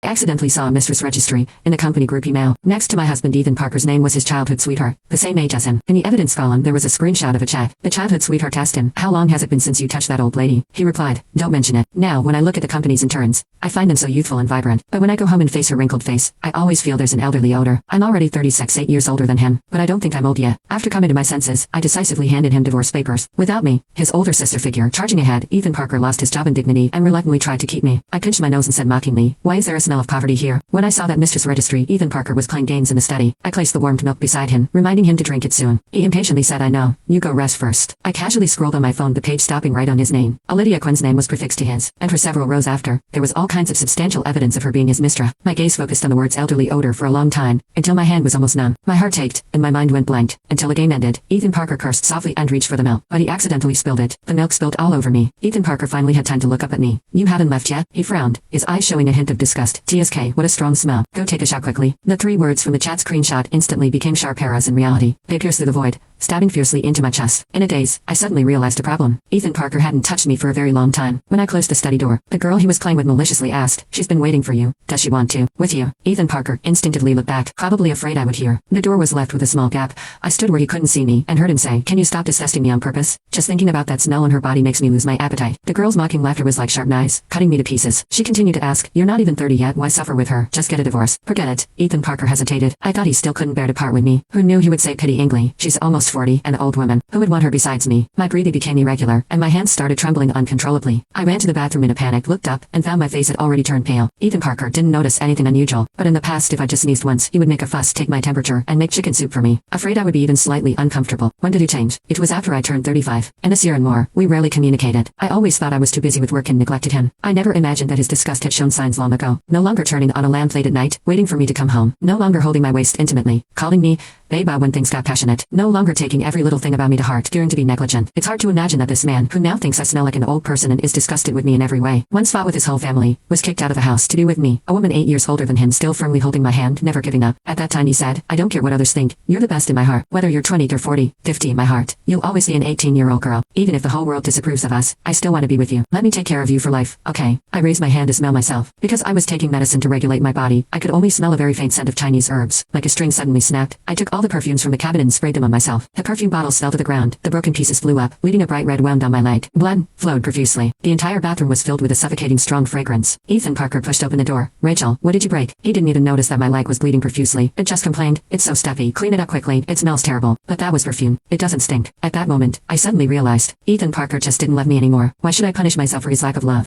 accidentally saw a mistress registry in the company group email. Next to my husband Ethan Parker's name was his childhood sweetheart, the same age as him. In the evidence column there was a screenshot of a chat. The childhood sweetheart asked him, "How long has it been since you touched that old lady?" He replied, "Don't mention it." Now, when I look at the company's interns, I find them so youthful and vibrant. But when I go home and face her wrinkled face, I always feel there's an elderly odor. I'm already 36, 8 years older than him, but I don't think I'm old yet. After coming to my senses, I decisively handed him divorce papers. Without me, his older sister figure, charging ahead, Ethan Parker lost his job and dignity and reluctantly tried to keep me. I pinched my nose and said mockingly, "Why is there a smell of poverty here?" When I saw that mistress registry, Ethan Parker was playing games in the study. I placed the warmed milk beside him, reminding him to drink it soon. He impatiently said, "I know. You go rest first." I casually scrolled on my phone, the page stopping right on his name. Olivia Quinn's name was prefixed to his, and for several rows after, there was all kinds of substantial evidence of her being his mistress. My gaze focused on the words elderly odor for a long time, until my hand was almost numb. My heart ached, and my mind went blank, until the game ended. Ethan Parker cursed softly and reached for the milk, but he accidentally spilled it. The milk spilled all over me. Ethan Parker finally had time to look up at me. "You haven't left yet?" He frowned, his eyes showing a hint of disgust. "TSK, what a strong smell. Go take a shower quickly." The 3 words from the chat screenshot instantly became sharp arrows in reality. They pierced through the void, stabbing fiercely into my chest. In a daze, I suddenly realized a problem. Ethan Parker hadn't touched me for a very long time. When I closed the study door, the girl he was playing with maliciously asked, "She's been waiting for you. Does she want to? With you?" Ethan Parker instinctively looked back, probably afraid I would hear. The door was left with a small gap. I stood where he couldn't see me, and heard him say, "Can you stop disgusting me on purpose? Just thinking about that smell on her body makes me lose my appetite." The girl's mocking laughter was like sharp knives, cutting me to pieces. She continued to ask, "You're not even 30 yet, why suffer with her? Just get a divorce." "Forget it." Ethan Parker hesitated. I thought he still couldn't bear to part with me. Who knew he would say pityingly, "She's almost 40, an old woman. Who would want her besides me?" My breathing became irregular, and my hands started trembling uncontrollably. I ran to the bathroom in a panic, looked up, and found my face had already turned pale. Ethan Parker didn't notice anything unusual, but in the past if I just sneezed once, he would make a fuss, take my temperature, and make chicken soup for me. Afraid I would be even slightly uncomfortable. When did he change? It was after I turned 35. And this year and more, we rarely communicated. I always thought I was too busy with work and neglected him. I never imagined that his disgust had shown signs long ago. No longer turning on a lamp late at night, waiting for me to come home. No longer holding my waist intimately, calling me babe when things got passionate. No longer taking every little thing about me to heart, fearing to be negligent. It's hard to imagine that this man, who now thinks I smell like an old person and is disgusted with me in every way, once fought with his whole family, was kicked out of the house to do with me, a woman 8 years older than him still firmly holding my hand, never giving up. At that time he said, "I don't care what others think. You're the best in my heart. Whether you're 20 or 40, 50 in my heart. You'll always be an 18-year-old girl. Even if the whole world disapproves of us, I still want to be with you. Let me take care of you for life, okay?" I raised my hand to smell myself. Because I was taking medicine to regulate my body, I could only smell a very faint scent of Chinese herbs. Like a string suddenly snapped, I took all the perfumes from the cabinet and sprayed them on myself. The perfume bottles fell to the ground. The broken pieces flew up, leaving a bright red wound on my leg. Blood flowed profusely. The entire bathroom was filled with a suffocating strong fragrance. Ethan Parker pushed open the door. "Rachel, what did you break?" He didn't even notice that my leg was bleeding profusely. It just complained, "It's so stuffy. Clean it up quickly. It smells terrible." But that was perfume. It doesn't stink. At that moment, I suddenly realized, Ethan Parker just didn't love me anymore. Why should I punish myself for his lack of love?